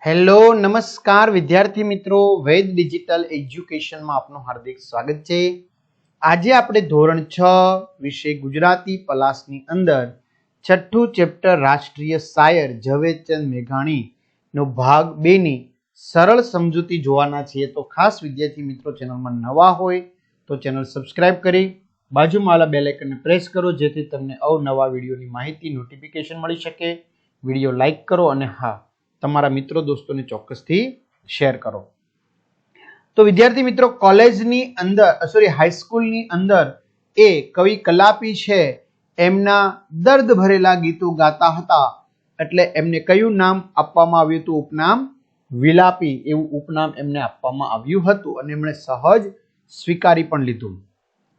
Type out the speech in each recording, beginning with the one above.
Hello નમસ્કાર વિદ્યાર્થી મિત્રો, વેદ ડિજિટલ એજ્યુકેશનમાં આપનું હાર્દિક સ્વાગત છે। આજે આપણે ધોરણ 6 વિષય ગુજરાતી પલાસની અંદર છઠ્ઠું ચેપ્ટર રાષ્ટ્રીય શાયર ઝવેરચંદ મેઘાણીનો ભાગ 2 ની સરળ સમજૂતી જોવાના છીએ। તો ખાસ વિદ્યાર્થી મિત્રો ચેનલમાં નવા હોય તો ચેનલ સબસ્ક્રાઇબ કરી બાજુમાં આવેલા બેલ આઇકનને પ્રેસ કરો જેથી તમને અવનવા વિડીયોની માહિતી નોટિફિકેશન મળી શકે। વિડીયો લાઈક કરો અને હા તમારા મિત્રો દોસ્તોને ચોક્કસથી શેર કરો। તો વિદ્યાર્થી મિત્રો કોલેજની અંદર હાઈસ્કૂલની અંદર એ કવિ કલાપી છે એમના દર્દ ભરેલા ગીતો ગાતા હતા એટલે એમને કયું નામ આપવામાં આવ્યું હતું? ઉપનામ વિલાપી એવું ઉપનામ એમને આપવામાં આવ્યું હતું અને એમણે સહજ સ્વીકારી પણ લીધું।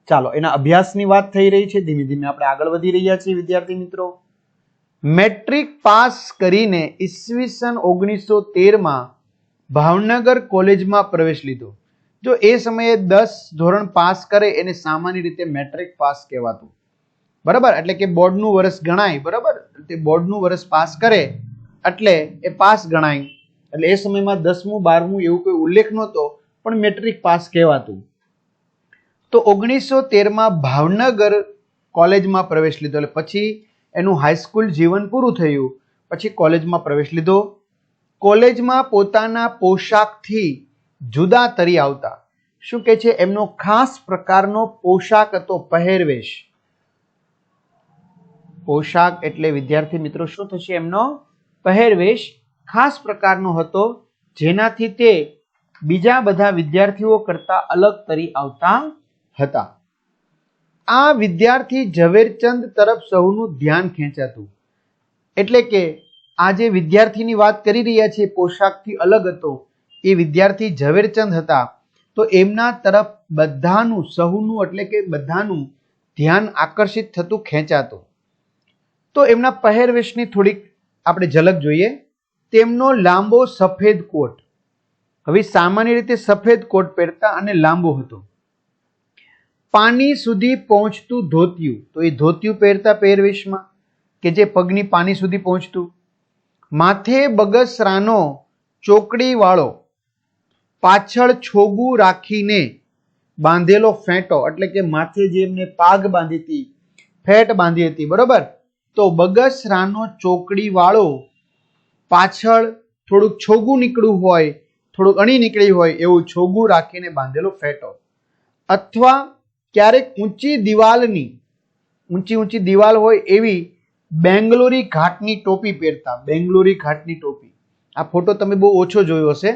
ચાલો એના અભ્યાસની વાત થઈ રહી છે, ધીમે ધીમે આપણે આગળ વધી રહ્યા છીએ વિદ્યાર્થી મિત્રો। મેટ્રિક પાસ કરીને ઈસવીસન 1913 માં ભાવનગર કોલેજમાં પ્રવેશ લીધો। જો એ સમયે 10 ધોરણ પાસ કરે એને સામાન્ય રીતે મેટ્રિક પાસ કહેવાતું, બરાબર? એટલે કે બોર્ડનું વર્ષ ગણાય, બરાબર? તે બોર્ડનું વર્ષ પાસ કરે એટલે એ પાસ ગણાય। એટલે એ સમયમાં 10મું 12મું એવું કોઈ ઉલ્લેખ નહોતો પણ મેટ્રિક પાસ કહેવાતું। તો 1913 માં ભાવનગર કોલેજમાં પ્રવેશ લીધો એટલે પછી એનું હાઈસ્કૂલ જીવન પૂરું થયું, પછી કોલેજમાં પ્રવેશ લીધો। કોલેજમાં પોતાના પોશાકથી જુદા તરી આવતા, શું કે છે, એમનો ખાસ પ્રકારનો પોશાક હતો, પહેરવેશ। પોશાક એટલે વિદ્યાર્થી મિત્રો શું થશે? એમનો પહેરવેશ ખાસ પ્રકારનો હતો જેનાથી તે બીજા બધા વિદ્યાર્થીઓ કરતા અલગ તરી આવતા હતા। આ વિદ્યાર્થી ઝવેરચંદ તરફ સૌનું ધ્યાન ખેંચાતું, એટલે કે આ જે વિદ્યાર્થીની વાત કરી રહ્યા છીએ પોશાકથી અલગ હતો એ વિદ્યાર્થી ઝવેરચંદ હતા। તો એમના તરફ બધાનું, સૌનું એટલે કે બધાનું ધ્યાન આકર્ષિત થતું, ખેંચાતું। તો એમના પહેરવેશની થોડીક આપણે ઝલક જોઈએ। તેમનો લાંબો સફેદ કોટ, હવે સામાન્ય રીતે સફેદ કોટ પહેરતા અને લાંબો હતો। પાની સુધી પહોંચતું ધોતિયું, તો એ ધોતિયું પહેરતા પહેરવેશમાં કે જે પગની પાની સુધી પહોંચતું। માથે બગસરાનો ચોકડી વાળો, પાછળ છોગું રાખીને બાંધેલો ફેંટો, એટલે કે માથે જે એમને પાગ બાંધી હતી, ફેટ બાંધી હતી, બરોબર? તો બગસરાનો ચોકડી વાળો, પાછળ થોડુંક છોગું નીકળ્યું હોય, થોડુંક અણી નીકળી હોય એવું છોગું રાખીને બાંધેલો ફેંટો, અથવા ક્યારેક ઊંચી દિવાલ હોય એવી બેંગ્લોરી ઘાટની ટોપી પહેરતા। બેંગ્લોરી ઘાટની ટોપી, આ ફોટો તમે બહુ ઓછો જોયો હશે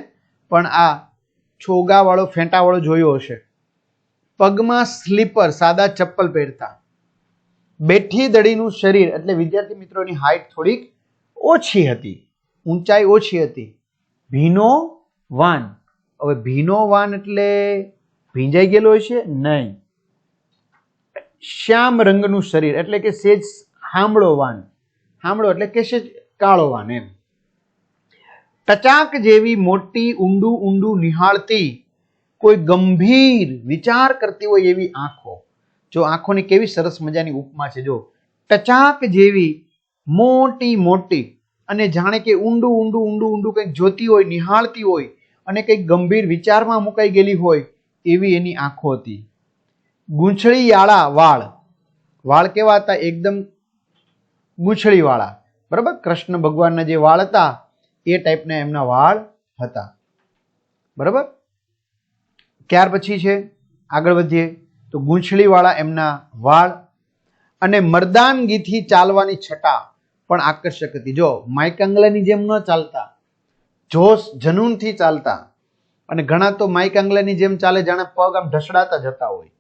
પણ આ છોગા વાળો ફેંટા વાળો જોયો હશે। પગમાં સ્લીપર, સાદા ચપ્પલ પહેરતા। બેઠી દડીનું શરીર, એટલે વિદ્યાર્થી મિત્રોની હાઈટ થોડીક ઓછી હતી, ઊંચાઈ ઓછી હતી। ભીનો વાન, હવે ભીનો વાન એટલે ભીંજાઈ ગયેલો હશે? નહીં। શ્યામ રંગનું શરીર, એટલે કે સેજ હામળો વાન, હામળો એટલે કે સેજ કાળો વાન એમ। ટચાક જેવી મોટી ઊંડું નિહાળતી, કોઈ ગંભીર વિચાર કરતી હોય એવી આંખો। જો આંખોની કેવી સરસ મજાની ઉપમા છે, જો ટચાક જેવી મોટી અને જાણે કે ઊંડું કંઈક જોતી હોય, નિહાળતી હોય અને કંઈક ગંભીર વિચારમાં મુકાઈ ગયેલી હોય એવી એની આંખો હતી। ગૂંછળીયાળા વાળ કેવા હતા? એકદમ ગૂંછળી વાળા, બરાબર? કૃષ્ણ ભગવાનના જે વાળ હતા એ ટાઈપના એમના વાળ હતા, બરાબર? ત્યાર પછી છે, આગળ વધીએ તો ગૂંછળી વાળા એમના વાળ અને મર્દાનગીથી ચાલવાની છટા પણ આકર્ષક હતી। જો માઇકાંગલાની જેમ ન ચાલતા, જોશ જનૂનથી ચાલતા, અને ઘણા તો માઇકાંગલાની જેમ ચાલે જાણે પગ આમ ઢસડાતા જતા હોય,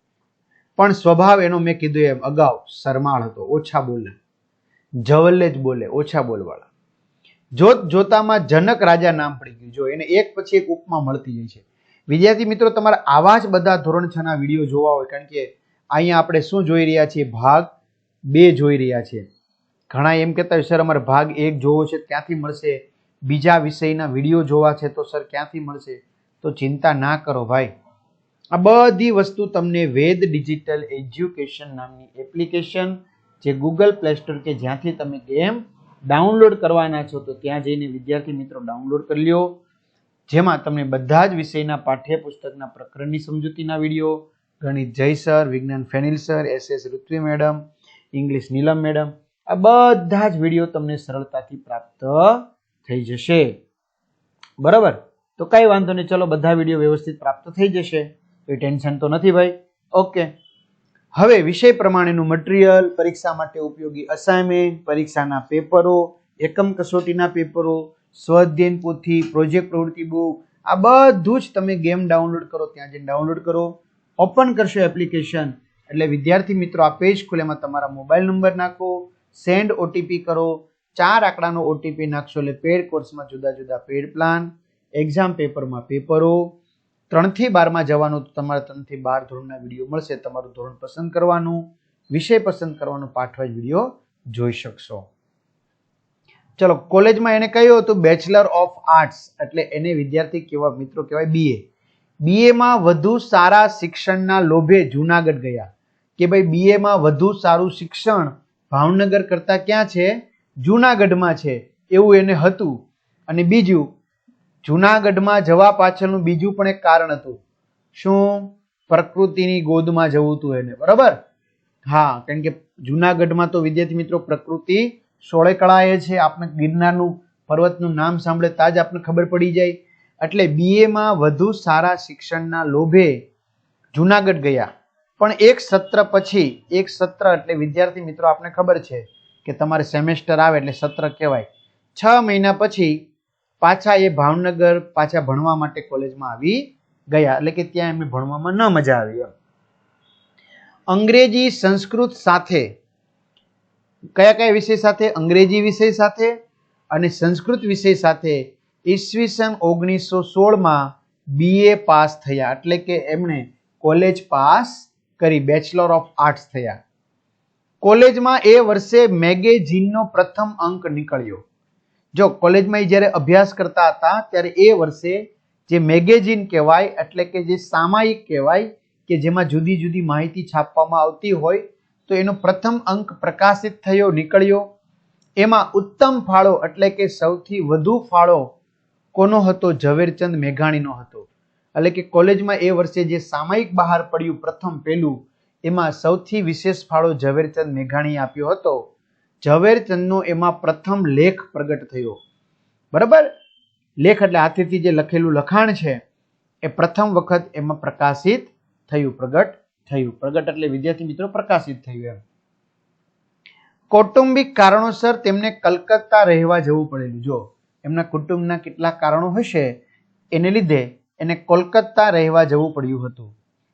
પણ સ્વભાવ એનો મેં કીધું એમ અગાઉ શરમાળ હતો, ઓછા બોલે, જવલ્લે જ બોલે, ઓછા બોલવાળા। જોતામાં જનક રાજા નામ પડી ગયું। જો એને એક પછી એક ઉપમા મળતી જાય છે। વિદ્યાર્થી મિત્રો તમારે આવા જ બધા ધોરણ 6 ના વિડીયો જોવા હોય, કારણ કે અહીંયા આપણે શું જોઈ રહ્યા છીએ? ભાગ 2 જોઈ રહ્યા છીએ। ઘણા એમ કહેતા હોય સર અમારે ભાગ 1 જોવો છે, ક્યાંથી મળશે? બીજા વિષયના વિડીયો જોવા છે તો સર ક્યાંથી મળશે? તો ચિંતા ના કરો ભાઈ, આ બધી વસ્તુ તમને વેદ ડિજિટલ એજ્યુકેશન નામની એપ્લિકેશન, જે ગૂગલ પ્લે સ્ટોર કે જ્યાંથી તમે ગેમ ડાઉનલોડ કરવાના છો તો ત્યાં જઈને વિદ્યાર્થી મિત્રો ડાઉનલોડ કરી લ્યો, જેમાં તમને બધા જ વિષયના પાઠ્યપુસ્તકના પ્રકરણની સમજૂતીના વિડીયો, ગણિત જય સર, વિજ્ઞાન Fenil sir, SS Ritvi madam, English Neelam madam, આ બધા જ વિડીયો તમને સરળતાથી પ્રાપ્ત થઈ જશે. બરાબર, તો કઈ વાંધો નહીં, ચલો બધા વિડીયો વ્યવસ્થિત પ્રાપ્ત થઈ જશે, કોઈ ટેન્શન તો નથી ભાઈ. ઓકે, હવે વિષય પ્રમાણેનું મટીરિયલ, પરીક્ષા માટે ઉપયોગી અસાઇનમેન્ટ, પરીક્ષાના પેપરો, એકમ કસોટીના પેપરો, સ્વઅધ્યયન પોથી, પ્રોજેક્ટ પ્રવૃત્તિ બુક, આ બધું જ તમે ગેમ ડાઉનલોડ કરો ત્યાં જઈને ડાઉનલોડ કરો. ઓપન કરશો એપ્લિકેશન એટલે વિદ્યાર્થી મિત્રો આ પેજ ખુલે, એમાં તમારા મોબાઈલ નંબર નાખો, સેન્ડ OTP કરો, 4 આંકડાનો OTP નાખશો એટલે પેડ કોર્સમાં જુદા જુદા પેડ પ્લાન, એક્ઝામ પેપરમાં પેપરો, 3 થી 12 માં જવાનું તો તમારે 3 થી 12 ધોરણના વિડીયો મળશે. તમારું ધોરણ પસંદ કરવાનું, વિષય પસંદ કરવાનું, પાઠવાઇઝ વિડીયો જોઈ શકશો. ચલો, કોલેજમાં એને કહ્યું હતું બેચલર ઓફ આર્ટ્સ, એટલે એને વિદ્યાર્થી કેવા મિત્રો કહેવાય BA. BA માં વધુ સારા શિક્ષણના લોભે જુનાગઢ ગયા કે ભાઈ BA માં વધુ સારું શિક્ષણ ભાવનગર કરતા ક્યાં છે? જુનાગઢમાં છે, એવું એને હતું. અને બીજું, જુનાગઢમાં જવા પાછળનું બીજું પણ એક કારણ હતું. શું? પ્રકૃતિની ગોદમાં જવું હતું એને. બરાબર, હા, કારણ કે જુનાગઢમાં તો વિદ્યાર્થી મિત્રો પ્રકૃતિ સોળે કળાએ છે. આપણે ગિરનારનું પર્વતનું નામ સાંભળે ત્યાં જ આપણે ખબર પડી જાય. એટલે BA માં વધુ સારા શિક્ષણના લોભે જુનાગઢ ગયા. પણ એક સત્ર પછી, એક સત્ર એટલે વિદ્યાર્થી મિત્રો આપણે ખબર છે કે તમારે સેમેસ્ટર આવે એટલે સત્ર કહેવાય. 6 મહિના પછી પાછા એ ભાવનગર પાછા ભણવા માટે કોલેજમાં આવી ગયા, એટલે કે ત્યાં એમને ભણવામાં ન મજા આવી. અંગ્રેજી સંસ્કૃત સાથે, કયા કયા વિષય સાથે? અંગ્રેજી વિષય સાથે અને સંસ્કૃત વિષય સાથે ઈસવીસન 1916 માં BA પાસ થયા, એટલે કે એમણે કોલેજ પાસ કરી, બેચલર ઓફ આર્ટ્સ થયા. કોલેજમાં એ વર્ષે મેગેઝિનનો પ્રથમ અંક નીકળ્યો. જો કોલેજમાં જ્યારે અભ્યાસ કરતા હતા ત્યારે એ વર્ષે જે મેગેઝિન કહેવાય, એટલે કે જે સામાયિક કહેવાય કે જેમાં જુદી જુદી માહિતી છાપવામાં આવતી હોય, તો એનો પ્રથમ અંક પ્રકાશિત થયો, નીકળ્યો. એમાં ઉત્તમ ફાળો એટલે કે સૌથી વધુ ફાળો કોનો હતો? ઝવેરચંદ મેઘાણીનો હતો. એટલે કે કોલેજમાં એ વર્ષે જે સામાયિક બહાર પડ્યું પ્રથમ પહેલું, એમાં સૌથી વિશેષ ફાળો ઝવેરચંદ મેઘાણીએ આપ્યો હતો. ઝવેરચંદનો એમાં પ્રથમ લેખ પ્રગટ થયો. બરાબર, લેખ એટલે હાથેથી જે લખેલું લખાણ છે એ પ્રથમ વખત એમાં પ્રકાશિત થયું, પ્રગટ થયું. પ્રગટ એટલે વિદ્યાર્થી મિત્રો પ્રકાશિત થયું. એમ કૌટુંબિક કારણોસર તેમને કલકત્તા રહેવા જવું પડેલું. જો એમના કુટુંબના કેટલાક કારણો હશે એને લીધે એને કોલકાતા રહેવા જવું પડ્યું હતું.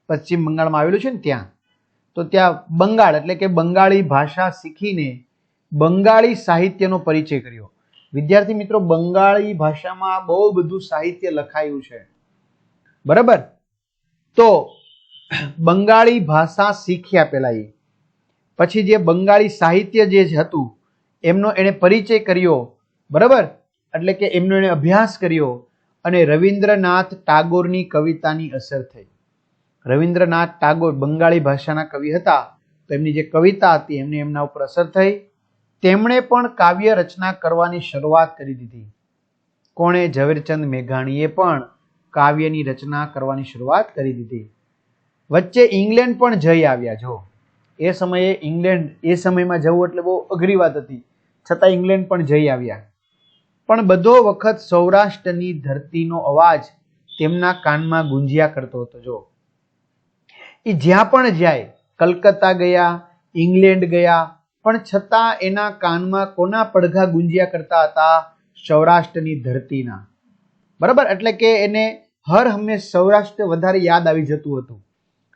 પશ્ચિમ બંગાળમાં આવેલું છે ને ત્યાં. તો ત્યાં બંગાળ એટલે કે બંગાળી ભાષા શીખીને બંગાળી સાહિત્યનો પરિચય કર્યો. વિદ્યાર્થી મિત્રો બંગાળી ભાષામાં બહુ બધું સાહિત્ય લખાયું છે. બરાબર, તો બંગાળી ભાષા શીખ્યા પેલા એ, પછી જે બંગાળી સાહિત્ય જે હતું એમનો એને પરિચય કર્યો. બરાબર, એટલે કે એમનો એને અભ્યાસ કર્યો અને રવિન્દ્રનાથ ટાગોરની કવિતાની અસર થઈ. રવિન્દ્રનાથ ટાગોર બંગાળી ભાષાના કવિ હતા, તો એમની જે કવિતા હતી એમની એમના ઉપર અસર થઈ. તેમણે પણ કાવ્ય રચના કરવાની શરૂઆત કરી દીધી. કોણે? ઝવેરચંદ મેઘાણીએ પણ કાવ્યની રચના કરવાની શરૂઆત કરી દીધી. વચ્ચે ઇંગ્લેન્ડ પણ જઈ આવ્યા. જો એ સમયે ઇંગ્લેન્ડ, એ સમયમાં જવું એટલે બહુ અઘરી વાત હતી, છતાં ઇંગ્લેન્ડ પણ જઈ આવ્યા. પણ બધો વખત સૌરાષ્ટ્રની ધરતીનો અવાજ તેમના કાનમાં ગુંજ્યા કરતો હતો. જો એ જ્યાં પણ જાય, કલકત્તા ગયા, ઇંગ્લેન્ડ ગયા, પણ છતાં એના કાનમાં કોના પડઘા ગુંજ્યા કરતા હતા? સૌરાષ્ટ્રની ધરતીના. બરાબર, એટલે કે એને હર હંમેશ સૌરાષ્ટ્ર વધારે યાદ આવી જતું હતું.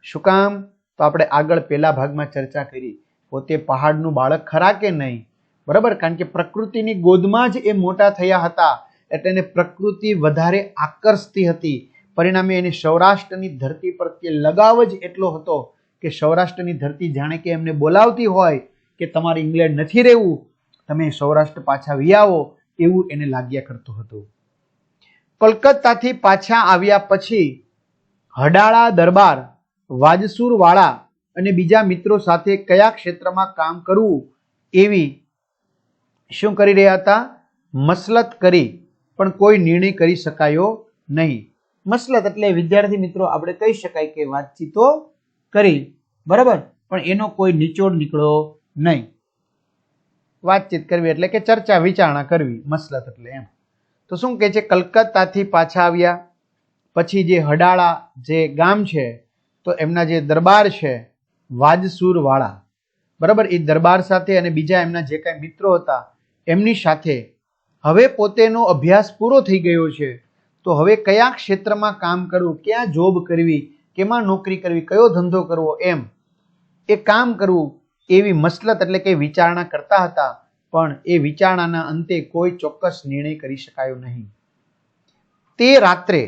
શું કામ? તો આપણે આગળ પહેલા ભાગમાં ચર્ચા કરી, પોતે પહાડનું બાળક ખરા કે નહીં. બરાબર, કારણ કે પ્રકૃતિની ગોદમાં જ એ મોટા થયા હતા, એટલે એને પ્રકૃતિ વધારે આકર્ષતી હતી. પરિણામે એને સૌરાષ્ટ્રની ધરતી પ્રત્યે લગાવ જ એટલો હતો કે સૌરાષ્ટ્રની ધરતી જાણે કે એમને બોલાવતી હોય કે તમારે ઇંગ્લેન્ડ નથી રહેવું, તમે સૌરાષ્ટ્ર પાછા વી આવો, એવું એને લાગ્યા કરતું હતું. કોલકાતાથી પાછા આવ્યા પછી હડાળા દરબાર, વાજસુર વાળા અને બીજા મિત્રો સાથે કયા ક્ષેત્રમાં કામ કરવું એવી શું કરી રહ્યા હતા? મસલત કરી, પણ કોઈ નિર્ણય કરી શકાયો નહીં. મસલત એટલે વિદ્યાર્થી મિત્રો આપણે કહી શકાય કે વાતચીતો કરી, બરાબર, પણ એનો કોઈ નિચોડ નીકળ્યો નહીં. વાતચીત કરવી એટલે કે ચર્ચા વિચારણા કરવી, મસલત એટલે એમ. તો શું કહે છે? કલકત્તાથી પાછા આવ્યા પછી જે હડાળા જે ગામ છે, તો એમના જે દરબાર છે વાજસુર વાળા, બરાબર, એ દરબાર સાથે અને બીજા એમના જે કાંઈ મિત્રો હતા એમની સાથે હવે પોતેનો અભ્યાસ પૂરો થઈ ગયો છે, તો હવે કયા ક્ષેત્રમાં કામ કરવું, ક્યાં જોબ કરવી, કેમાં નોકરી કરવી, કયો ધંધો કરવો, એમ એ કામ કરવું, એવી મસલત એટલે કે વિચારણા કરતા હતા. પણ એ વિચારણાના અંતે કોઈ ચોક્કસ નિર્ણય કરી શકાયો નહીં. તે રાત્રે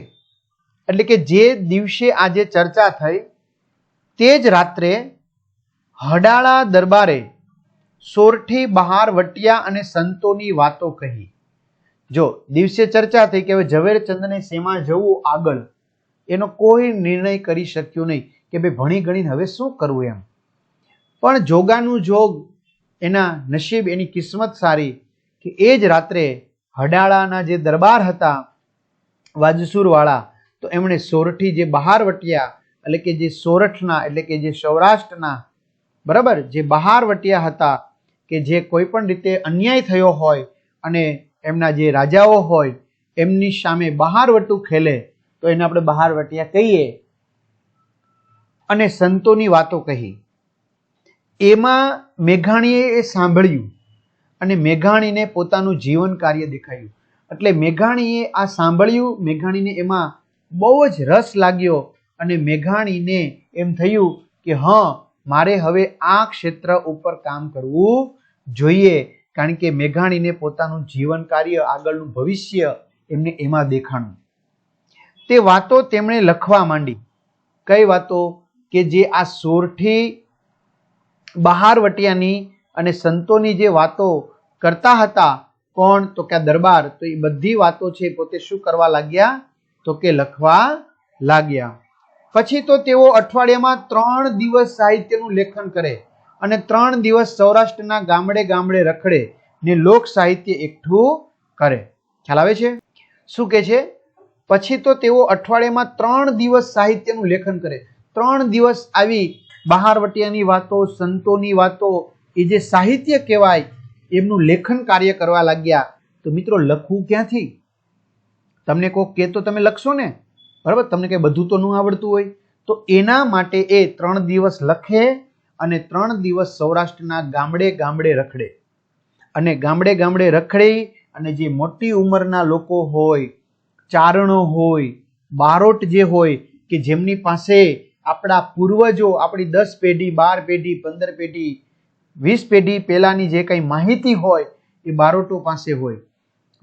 એટલે કે જે દિવસે આજે ચર્ચા થઈ તે જ રાત્રે હડાળા દરબારે સોરઠી બહારવટિયા અને સંતોની વાતો કહી. જો દિવસે ચર્ચા થઈ કે હવે ઝવેરચંદને શેમાં જવું આગળ, એનો કોઈ નિર્ણય કરી શક્યો નહીં કે ભાઈ ભણી ગણીને હવે શું કરવું એમ. પણ જોગાનું જોગ, એના નસીબ, એની કિસ્મત સારી કે એ જ રાત્રે હડાળાના જે દરબાર હતા વાજસુર વાળા, તો એમણે સોરઠી જે બહારવટિયા એટલે કે જે સોરઠના એટલે કે જે સૌરાષ્ટ્રના, બરાબર, જે બહારવટિયા હતા કે જે કોઈ પણ રીતે અન્યાય થયો હોય અને એમના જે રાજાઓ હોય એમની સામે બહારવટું ખેલે તો એને આપણે બહારવટિયા કહીએ, અને સંતોની વાતો કહી. એમાં મેઘાણીએ એ સાંભળ્યું અને મેઘાણીને પોતાનું જીવન કાર્ય દેખાયું. એટલે મેઘાણીએ આ સાંભળ્યું, મેઘાણીને એમાં બહુ જ રસ લાગ્યો અને મેઘાણીને એમ થયું કે હા, મારે હવે આ ક્ષેત્ર ઉપર કામ કરવું જોઈએ, કારણ કે મેઘાણીને પોતાનું જીવન કાર્ય, આગળનું ભવિષ્ય એમને એમાં દેખાણું. તે વાતો તેમણે લખવા માંડી. કઈ વાતો? કે જે આ સોરઠી બહારવટિયાની અને સંતોની જે વાતો કરતા હતા, કોણ? તો કે દરબાર. તો એ બધી વાતો છે પોતે શું કરવા લાગ્યા? તો કે લખવા લાગ્યા. પછી તો તેઓ અઠવાડિયામાં 3 દિવસ સાહિત્યનું લેખન કરે અને 3 દિવસ સૌરાષ્ટ્રના ગામડે ગામડે રખડે ને લોક સાહિત્ય એકઠું કરે. ખ્યાલ આવે છે? શું કે છે? પછી તો તેઓ અઠવાડિયામાં 3 દિવસ સાહિત્યનું લેખન કરે. 3 દિવસ આવી બહારવટિયાની વાતો, સંતોની વાતો, એ જે સાહિત્ય કહેવાય એમનું લેખન કાર્ય કરવા લાગ્યા. તો મિત્રો લખવું ક્યાંથી? તમને કોક કહે તો તમે લખશો ને, બરાબર? તમને કઈ બધું તો ન આવડતું હોય. તો એના માટે એ 3 દિવસ લખે અને 3 દિવસ સૌરાષ્ટ્રના ગામડે ગામડે રખડે. અને ગામડે ગામડે રખડી અને જે મોટી ઉંમરના લોકો હોય, ચારણો હોય, બારોટ જે હોય કે જેમની પાસે આપણા પૂર્વજો, આપણી 10 પેઢી, 12 પેઢી, 15 પેઢી, 20 પેઢી પહેલાની જે કંઈ માહિતી હોય એ બારોટો પાસે હોય.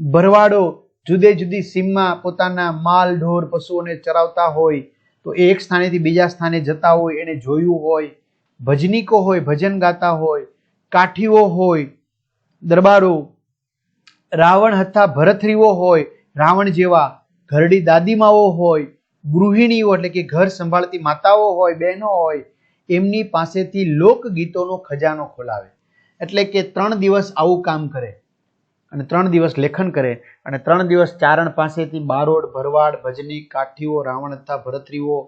ભરવાડો જુદે જુદી સીમમાં પોતાના માલ ઢોર પશુઓને ચરાવતા હોય, તો એ એક સ્થાનેથી બીજા સ્થાને જતા હોય, એને જોયું હોય. ભજનીકો હોય, ભજન ગાતા હોય, કાઠીઓ હોય, દરબારો, રાવણ હતા ભરથરીઓ હોય, રાવણ જેવા ઘરડી દાદીમાઓ હોય, ગૃહિણીઓ એટલે કે ઘર સંભાળતી માતાઓ હોય, બહેનો હોય, એમની પાસેથી લોકગીતોનો ખજાનો ખોલાવે. એટલે કે 3 દિવસ આવું કામ કરે અને 3 દિવસ લેખન કરે અને 3 દિવસ ચારણ પાસેથી બારોડ, ભરવાડ, ભજની, કાઠીઓ, રાવણ હતા ભરથરીઓ,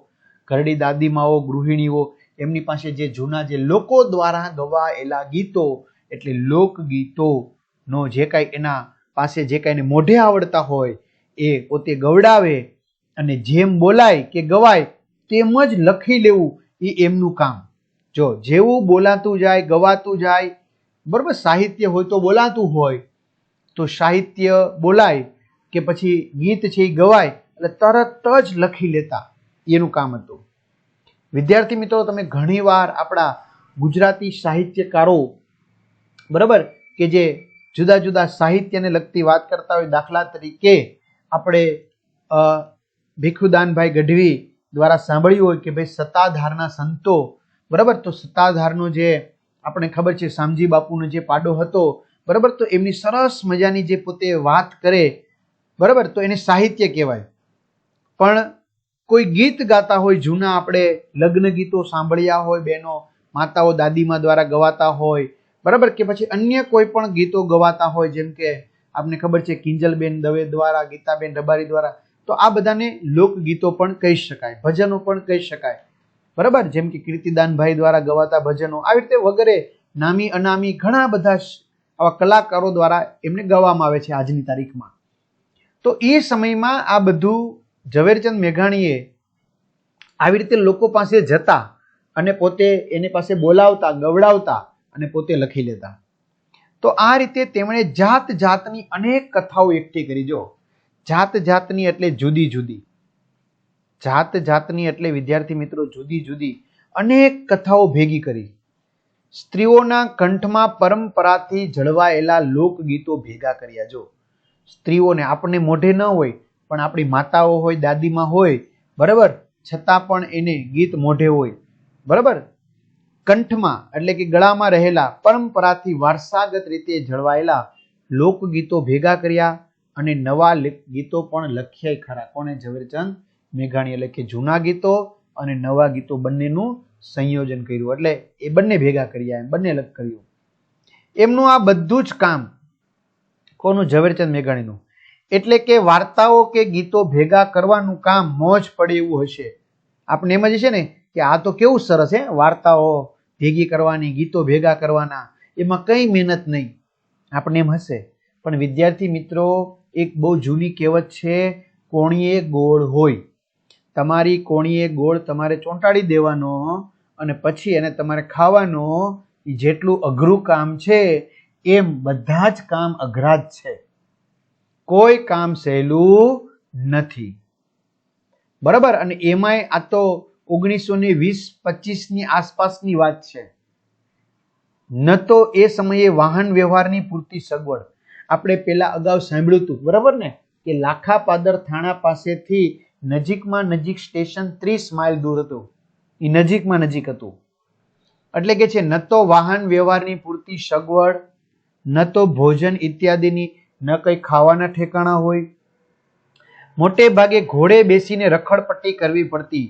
ઘરડી દાદીમાઓ, ગૃહિણીઓ, એમની પાસે જે જૂના જે લોકો દ્વારા ગવાયેલા ગીતો એટલે લોકગીતોનો જે કાંઈ એના પાસે જે કાંઈ મોઢે આવડતા હોય એ પોતે ગવડાવે અને જેમ બોલાય કે ગવાય તેમ જ લખી લેવું એ એમનું કામ. જો જેવું બોલાતું જાય, ગવાતું જાય, બરાબર, સાહિત્ય હોય તો બોલાતું હોય, તો સાહિત્ય બોલાય કે પછી ગીત છે એ ગવાય એટલે તરત જ લખી લેતા, એનું કામ હતું. વિદ્યાર્થી મિત્રો, તમે ઘણીવાર આપણા ગુજરાતી સાહિત્યકારો, બરાબર, કે જે જુદા જુદા સાહિત્યને લગતી વાત કરતા હોય, દાખલા તરીકે આપણે ભીખુદાનભાઈ ગઢવી દ્વારા સાંભળ્યું હોય કે ભાઈ સત્તાધારના સંતો, બરાબર, તો સત્તાધારનો જે આપણે ખબર છે શામજી બાપુનો જે પાડો હતો, બરાબર, તો એમની સરસ મજાની જે પોતે વાત કરે, બરાબર, તો એને સાહિત્ય કહેવાય. પણ કોઈ ગીત ગાતા હોય, જૂના આપણે લગ્ન ગીતો સાંભળ્યા હોય, બહેનો, માતાઓ, દાદીમા દ્વારા ગવાતા હોય, બરાબર, કે પછી અન્ય કોઈ પણ ગીતો ગવાતા હોય, જેમ કે આપને ખબર છે કિંજલબેન દવે દ્વારા, ગીતાબેન રબારી દ્વારા, તો આ બધાને લોકગીતો પણ કહી શકાય, ભજનો પણ કહી શકાય, બરાબર, જેમ કે કીર્તિદાનભાઈ દ્વારા ગવાતા ભજનો, આવી રીતે વગેરે નામી અનામી ઘણા બધા આવા કલાકારો દ્વારા એમને ગવામાં આવે છે આજની તારીખમાં. તો એ સમયમાં આ બધું ઝવેરચંદ મેઘાણીએ આવી રીતે લોકો પાસે જતા અને પોતે એની પાસે બોલાવતા, ગવડાવતા અને પોતે લખી લેતા. તો આ રીતે તેમણે જાત જાતની અનેક કથાઓ એકઠી કરી. જો જાત જાતની એટલે જુદી જુદી, જાત જાતની એટલે વિદ્યાર્થી મિત્રો જુદી જુદી અનેક કથાઓ ભેગી કરી. સ્ત્રીઓના કંઠમાં પરંપરાથી જળવાયેલા લોકગીતો ભેગા કર્યા. જો સ્ત્રીઓને આપણને મોઢે ન હોય પણ આપણી માતાઓ હોય, દાદીમાં હોય, બરાબર, છતાં પણ એને ગીત મોઢે હોય, બરાબર, કંઠમાં એટલે કે ગળામાં રહેલા પરંપરાથી વારસાગત રીતે જળવાયેલા લોકગીતો ભેગા કર્યા અને નવા ગીતો પણ લખ્યા ખરા. કોને? ઝવેરચંદ મેઘાણી. એટલે કે જૂના ગીતો અને નવા ગીતો બંનેનું સંયોજન કર્યું, એટલે એ બંને ભેગા કર્યા, એમ બંને અલગ કર્યું. એમનું આ બધું જ કામ કોનું? ઝવેરચંદ મેઘાણીનું. એટલે કે વાર્તાઓ કે ગીતો ભેગા કરવાનું કામ મોજ પડે એવું હશે. આપણે એમ જ છે ને કે આ તો કેવું સરસ છે, વાર્તાઓ ભેગી કરવાની, ગીતો ભેગા કરવાના, એમાં કઈ મહેનત નહીં, આપણે એમ હશે. પણ વિદ્યાર્થી મિત્રો, એક બહુ જૂની કહેવત છે, કોણીએ ગોળ હોય. તમારી કોણીએ ગોળ તમારે ચોંટાડી દેવાનો અને પછી એને તમારે ખાવાનો. જેટલું અઘરું કામ છે એમ બધા જ કામ અઘરા જ છે, કોઈ કામ સહેલું નથી, બરાબર. અને એમાંય આ તો 1920-25 ની આસપાસની વાત છે. ન તો એ સમયે વાહન વ્યવહારની પૂરતી સગવડ. આપણે પેલા અગાઉ સાંભળ્યું હતું, બરાબર ને, કે લાખાપાદર થાણા પાસેથી નજીકમાં નજીક સ્ટેશન 30 માઇલ દૂર હતું. એ નજીકમાં નજીક હતું. એટલે કે છે ન તો વાહન વ્યવહારની પૂરતી સગવડ, ન તો ભોજન ઇત્યાદિની, ન કઈ ખાવાના ઠેકાણા હોય. મોટે ભાગે ઘોડે બેસીને રખડપટ્ટી કરવી પડતી.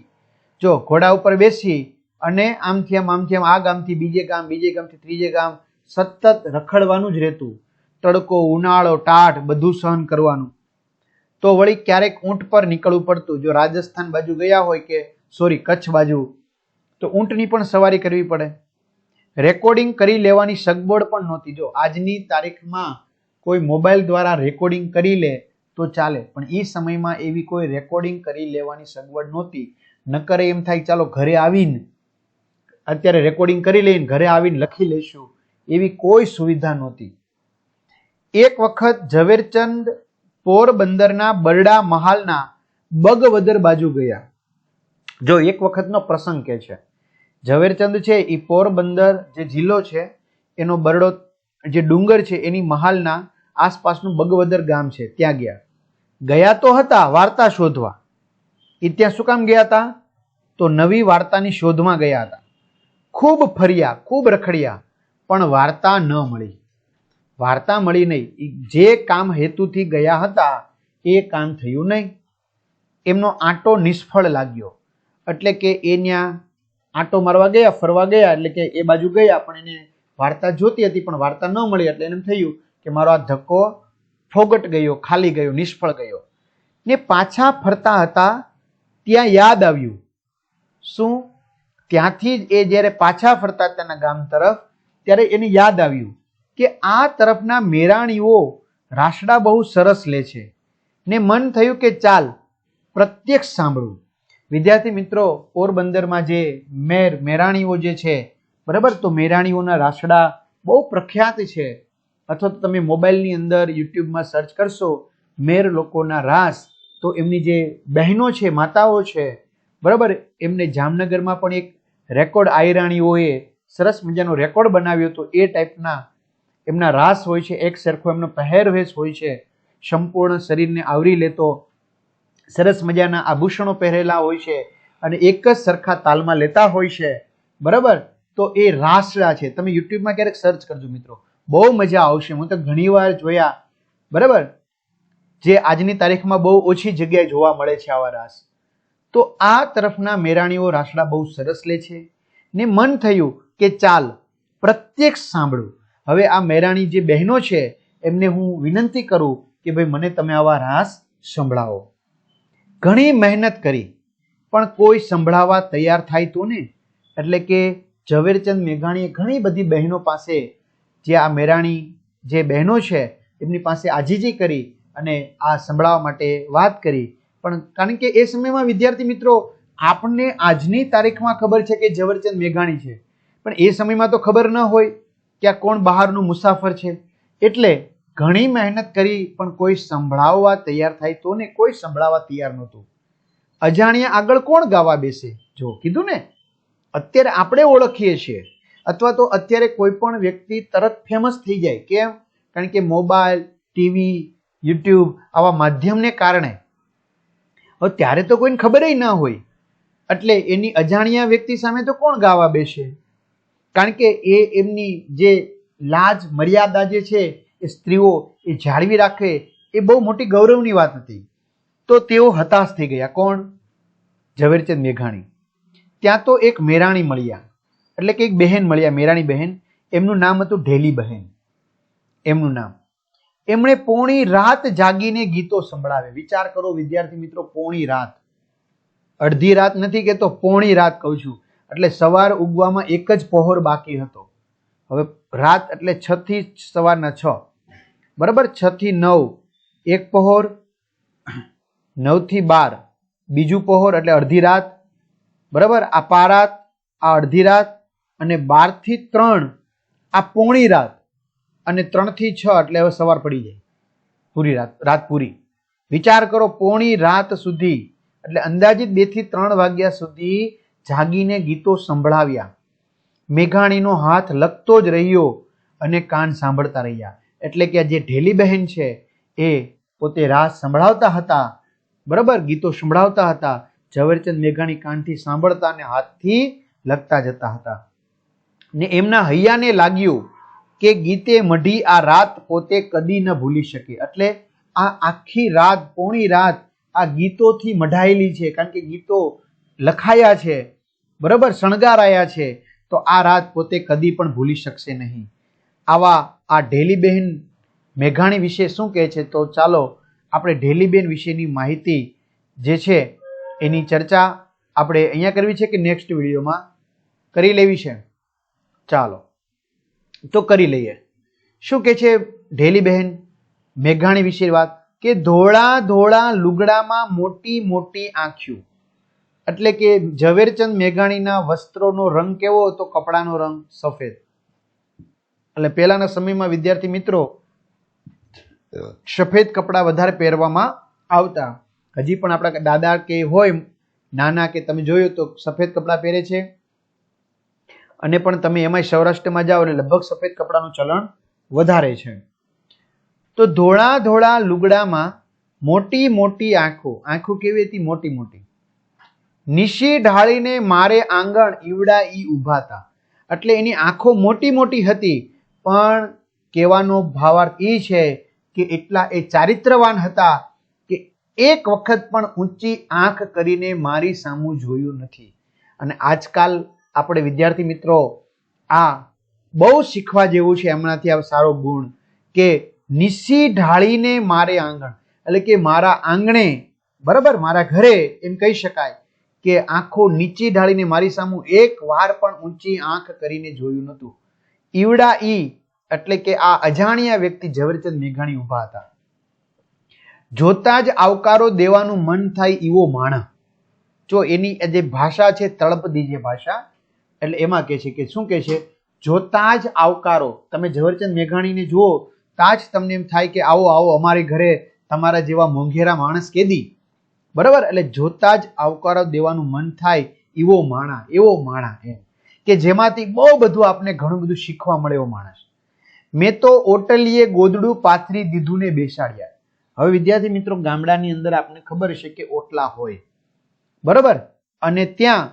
જો ઘોડા ઉપર બેસી અને આમથી આમ આ ગામથી બીજે ગામ, બીજે ગામથી ત્રીજે ગામ સતત રખડવાનું જ રહેતું. તડકો, ઉનાળો, ટાઢ બધું સહન કરવાનું. તો વળી ક્યારેક ઊંટ પર નીકળવું પડતું. જો રાજસ્થાન બાજુ ગયા હોય કે કચ્છ બાજુ, તો ઊંટની પણ સવારી કરવી પડે. રેકોર્ડિંગ કરી લેવાની સગવડ પણ નહોતી. જો આજની તારીખમાં કોઈ મોબાઈલ દ્વારા રેકોર્ડિંગ કરી લે તો ચાલે, પણ એ સમયમાં એવી કોઈ રેકોર્ડિંગ કરી લેવાની સગવડ નહોતી. નકરે એમ થાય ચાલો ઘરે આવીને અત્યારે રેકોર્ડિંગ કરી લઈને ઘરે આવીને લખી લઈશું, એવી કોઈ સુવિધા નહોતી. એક વખત ઝવેરચંદ પોરબંદરના બરડા મહાલના બગવદર બાજુ ગયા. જો એક વખતનો પ્રસંગ કે છે, ઝવેરચંદ છે એ પોરબંદર જે જિલ્લો છે એનો બરડો જે ડુંગર છે એની મહાલના આસપાસનું બગવદર ગામ છે, ત્યાં ગયા તો હતા વાર્તા શોધવા. એ ત્યાં શું કામ ગયા હતા? તો નવી વાર્તાની શોધમાં ગયા હતા. ખૂબ ફર્યા, ખૂબ રખડ્યા, પણ વાર્તા ન મળી. વાર્તા મળી નહીં. જે કામ હેતુથી ગયા હતા એ કામ થયું નહીં. એમનો આંટો નિષ્ફળ લાગ્યો. એટલે કે એ ત્યાં આંટો મારવા ગયા, ફરવા ગયા, એટલે કે એ બાજુ ગયા, પણ એને વાર્તા જોતી હતી પણ વાર્તા ન મળી. એટલે એને થયું કે મારો આ ધક્કો ફોગટ ગયો, ખાલી ગયો, નિષ્ફળ ગયો. ને પાછા ફરતા હતા ત્યાં યાદ આવ્યું. શું? ત્યાંથી જ એ જ્યારે પાછા ફરતા તેના ગામ તરફ, ત્યારે એને યાદ આવ્યું કે આ તરફના મેરાણીઓ રાસડા બહુ સરસ લે છે. ને મન થયું કે ચાલ પ્રત્યક્ષ સાંભળું. વિદ્યાર્થી મિત્રો, પોરબંદરમાં જે મેરાણીઓ જે છે, બરાબર, તો મેરાણીઓના રાસડા બહુ પ્રખ્યાત છે. અથવા તો તમે મોબાઈલની અંદર યુટ્યુબમાં સર્ચ કરશો મેર લોકોના રાસ, તો એમની જે બહેનો છે, માતાઓ છે, બરાબર, એમને જામનગરમાં પણ એક રેકોર્ડ આયરાણીઓએ સરસ મજાનો રેકોર્ડ બનાવ્યો હતો. એ ટાઈપના એમના રાસ હોય છે, એક સરખો એમનો પહેરવેશ હોય છે, સંપૂર્ણ શરીરને આવરી લેતો, સરસ મજાના આભૂષણો પહેરેલા હોય છે અને એક જ સરખા તાલમાં લેતા હોય છે, બરાબર. તો એ રાસડા છે. તમે યુટ્યુબમાં ક્યારેક સર્ચ કરજો મિત્રો, બહુ મજા આવશે. હું તો ઘણીવાર જોયા, બરાબર, જે આજની તારીખમાં બહુ ઓછી જગ્યાએ જોવા મળે છે આવા રાસ. તો આ તરફના મેરાણીઓ રાસડા બહુ સરસ લે છે. ને મન થયું કે ચાલ પ્રત્યક્ષ સાંભળું. હવે આ મેરાણી જે બહેનો છે એમને હું વિનંતી કરું કે ભાઈ મને તમે આવા રાસ સંભળાવો. ઘણી મહેનત કરી પણ કોઈ સંભળાવવા તૈયાર થાય તો ને. એટલે કે ઝવેરચંદ મેઘાણીએ ઘણી બધી બહેનો પાસે, જે આ મેરાણી જે બહેનો છે એમની પાસે આજીજી કરી અને આ સંભળાવવા માટે વાત કરી. પણ કારણ કે એ સમયમાં વિદ્યાર્થી મિત્રો આપણને આજની તારીખમાં ખબર છે કે ઝવેરચંદ મેઘાણી છે, પણ એ સમયમાં તો ખબર ન હોય કે આ કોણ બહારનું મુસાફર છે. એટલે ઘણી મહેનત કરી પણ કોઈ સંભળાવવા તૈયાર થાય તો ને કોઈ સંભળાવવા તૈયાર નહોતું. અજાણ્યા આગળ કોણ ગાવા બેસે? જો કીધું ને, અત્યારે આપણે ઓળખીએ છીએ અથવા તો અત્યારે કોઈ પણ વ્યક્તિ તરત ફેમસ થઈ જાય. કેમ? કારણ કે મોબાઈલ, ટીવી, યુટ્યુબ આવા માધ્યમને કારણે. હવે ત્યારે તો કોઈને ખબર ન હોય, એટલે એની અજાણ્યા વ્યક્તિ સામે તો કોણ ગાવા બેસે? કારણ કે એ એમની જે લાજ મર્યાદા જે છે એ સ્ત્રીઓ એ જાળવી રાખે એ બહુ મોટી ગૌરવની વાત હતી. તો તેઓ હતાશ થઈ ગયા. કોણ? ઝવેરચંદ મેઘાણી. ત્યાં તો એક મેરાણી મળ્યા, એટલે કે એક બહેન મળ્યા, મેરાણી બહેન. એમનું નામ હતું ઢેલી બહેન, એમનું નામ. એમણે પોણી રાત જાગીને ગીતો સંભળાવે. વિચાર કરો વિદ્યાર્થી મિત્રો, પોણી રાત, અડધી રાત નથી કહેતો, પોણી રાત કહું છું. એટલે સવાર ઉગવામાં એક જ પહોર બાકી હતો. હવે રાત એટલે 6 થી સવારના 6, બરાબર, 6 થી 9 એક પહોર, 9 થી 12 બીજું પહોર એટલે અડધી રાત, બરાબર. આ પારાત, આ અડધી રાત, અને 12 થી 3 આ પોણી રાત, અને 3 થી 6 એટલે હવે સવાર પડી જાય, પૂરી રાત, રાત પૂરી. વિચાર કરો, પોણી રાત સુધી, એટલે અંદાજિત 2 થી 3 વાગ્યા સુધી જાગીને ગીતો સંભળાવ્યા. મેઘાણીનો હાથ લગતો જ રહ્યો અને કાન સાંભળતા રહ્યા. એટલે કે જે ઢેલી બહેન છે એ પોતે રાસ સંભળાવતા હતા, બરાબર, ગીતો સંભળાવતા હતા. ઝવેરચંદ મેઘાણી કાનથી સાંભળતા અને હાથથી લગતા જતા હતા. ને એમના હૈયાને લાગ્યું કે ગીતે મઢી આ રાત પોતે કદી ન ભૂલી શકે. એટલે આ આખી રાત, પોણી રાત આ ગીતોથી મઢાયેલી છે, કારણ કે ગીતો લખાયા છે, બરાબર, શણગારાયા છે. તો આ રાત પોતે કદી પણ ભૂલી શકશે નહીં. આવા આ ઢેલીબેન મેઘાણી વિશે શું કહે છે? તો ચાલો આપણે ઢેલીબેન વિશેની માહિતી જે છે એની ચર્ચા આપણે અહીંયા કરવી છે કે નેક્સ્ટ વિડીયોમાં કરી લેવી છે? ચાલો તો કરી લઈએ. શું કહે છે ઢેલીબેન મેઘાણી વિશે વાત? કે ધોળા ધોળા લુગડામાં મોટી મોટી આંખ્યું. એટલે કે ઝવેરચંદ મેઘાણીના વસ્ત્રોનો રંગ કેવો હતો? કપડાનો રંગ સફેદ. એટલે પહેલાના સમયમાં વિદ્યાર્થી મિત્રો સફેદ કપડા વધારે પહેરવામાં આવતા. હજી પણ આપણા દાદા કે હોય નાના કે તમે જોયું તો સફેદ કપડા પહેરે છે. અને પણ તમે એમાંય સૌરાષ્ટ્રમાં જાઓ એટલે લગભગ સફેદ કપડાનું ચલણ વધારે છે. તો ધોળા ધોળા લુગડામાં મોટી મોટી આંખો. આંખો કેવી હતી? મોટી મોટી. નિશી ઢાળીને મારે આંગણ ઈવડા ઈ ઊભા હતા. એટલે એની આંખો મોટી મોટી હતી, પણ કહેવાનો ભાવાર્થ એ છે કે એટલા એ ચારિત્રવાન હતા કે એક વખત પણ ઊંચી આંખ કરીને મારી સામું જોયું નથી. અને આજકાલ આપણે વિદ્યાર્થી મિત્રો આ બહુ શીખવા જેવું છે એમનાથી આ સારો ગુણ કે નિશી ઢાળીને મારે આંગણ, એટલે કે મારા આંગણે, બરાબર, મારા ઘરે એમ કહી શકાય કે આંખો નીચી ઢાળીને મારી સામું એક વાર પણ ઊંચી આંખ કરીને જોયું નહોતું. ઈવડા ઈ એટલે કે આ અજાણ્યા વ્યક્તિ ઝવેરચંદ મેઘાણી ઊભા હતા. જોતા જ આવકારો દેવાનું મન થાય એવો માણસ. જો એની જે ભાષા છે તળપદી જે ભાષા, એટલે એમાં કહે છે કે શું કહે છે? જોતા જ આવકારો. તમે ઝવેરચંદ મેઘાણીને જુઓ તા જ તમને એમ થાય કે આવો આવો અમારી ઘરે, તમારા જેવા મોંઘેરા માણસ કેદી, બરાબર. એટલે જોતા જ આવકારો દેવાનું મન થાય એવો માણા, એવો માણા એમ કે જેમાંથી બહુ બધું આપણે ઘણું બધું શીખવા મળે એવો માણસ. મેં તો ઓટલીએ ગોદડું પાથરી દીધું ને બેસાડ્યા. હવે વિદ્યાર્થી મિત્રો ગામડાની અંદર આપણને ખબર છે કે ઓટલા હોય, બરાબર, અને ત્યાં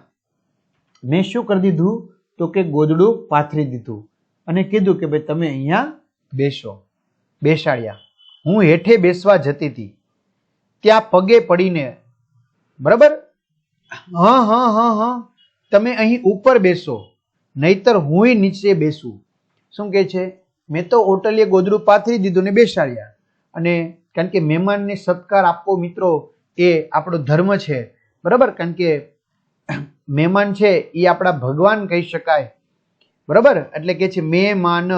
મેં શું કરી દીધું? તો કે ગોદડું પાથરી દીધું અને કીધું કે ભાઈ તમે અહીંયા બેસો. બેસાડ્યા. હું હેઠે બેસવા જતી હતી ત્યાં પગે પડીને, બરાબર, હા હા હા હા તમે અહીં ઉપર બેસો, નહીતર હુંય નીચે બેસું. શું કહે છે? મેં તો ઓટલીએ ગોદડું પાથરી દીધું ને બેસાડ્યા. અને કારણ કે મહેમાનને સત્કાર આપવો મિત્રો એ આપણો ધર્મ છે, બરાબર. કારણ કે મહેમાન છે એ આપણા ભગવાન કહી શકાય, બરાબર. એટલે કે છે મહેમાન,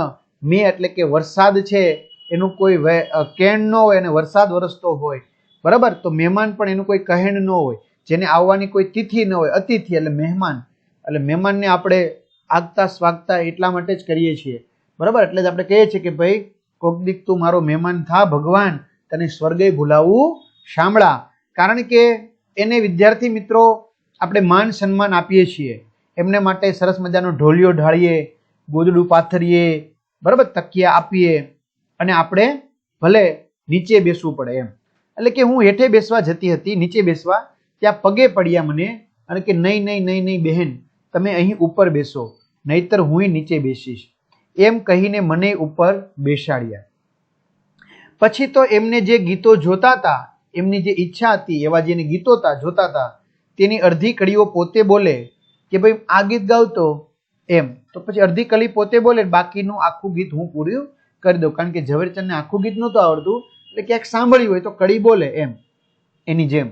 મે એટલે કે વરસાદ છે એનું કોઈ કેણ ન હોય અને વરસાદ વરસતો હોય, બરાબર. તો મહેમાન પણ એનું કોઈ કહેણ ન હોય, જેને આવવાની કોઈ તિથિ ન હોય, અતિથિ એટલે મહેમાન. એટલે મહેમાનને આપણે આગતા સ્વાગતા એટલા માટે જ કરીએ છીએ, બરાબર. એટલે જ આપણે કહીએ છીએ કે ભાઈ કોક દીક તું મારો મહેમાન થા ભગવાન, તને સ્વર્ગે ભૂલાવું શામળા. કારણ કે એને વિદ્યાર્થી મિત્રો આપણે માન સન્માન આપીએ છીએ, એમને માટે સરસ મજાનો ઢોલિયો ઢાળીએ, ગોદડું પાથરીએ, બરાબર, તકિયા આપીએ, અને આપણે ભલે નીચે બેસવું પડે એમ. એટલે કે હું હેઠે બેસવા જતી હતી, નીચે બેસવા, ત્યાં પગે પડ્યા મને અને કે નહીં નહીં નહીં નહીં બહેન, તમે અહીં ઉપર બેસો, નહીતર હું નીચે બેસીશ, એમ કહીને મને ઉપર બેસાડ્યા. પછી તો એમને જે ગીતો જોતા હતા, એમની જે ઈચ્છા હતી એવા જેને ગીતો જોતા હતા, તેની અડધી કડીઓ પોતે બોલે કે ભાઈ આ ગીત ગાવતો એમ. તો પછી અડધી કડી પોતે બોલે, બાકીનું આખું ગીત હું પૂરું કરી દઉં. કારણ કે ઝવેરચંદને આખું ગીત નહોતું આવડતું, એટલે ક્યાંક સાંભળ્યું હોય તો કડી બોલે એમ. એની જેમ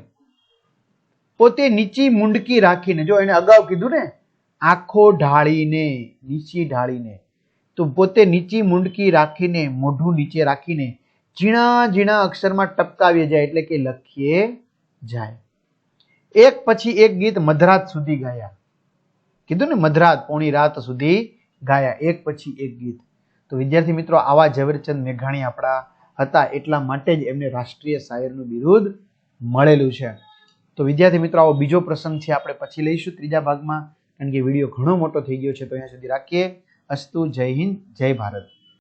પોતે નીચી મુંડકી રાખીને, જો એને અગાઉ કીધું ને આંખો ઢાળીને, નીચી ઢાળીને, તો પોતે નીચી મુંડકી રાખીને, મોઢું નીચે રાખીને ઝીણા ઝીણા અક્ષરમાં ટપકાવીએ જાય, એટલે કે લખીએ જાય. એક પછી એક ગીત મધરાત સુધી ગાયા. કીધું ને મધરાત, પોણી રાત સુધી ગાયા, એક પછી એક ગીત. તો વિદ્યાર્થી મિત્રો આવા ઝવેરચંદ મેઘાણી આપણા હતા, એટલા માટે જ એમને રાષ્ટ્રીય શાયરનું બિરુદ મળેલું છે. તો વિદ્યાર્થી મિત્રો આવો બીજો પ્રસંગ છે, આપણે પછી લઈશું ત્રીજા ભાગમાં, કારણ કે વિડીયો ઘણો મોટો થઈ ગયો છે. તો અહીંયા સુધી રાખીએ. અસ્તુ, જય હિન્દ, જય ભારત.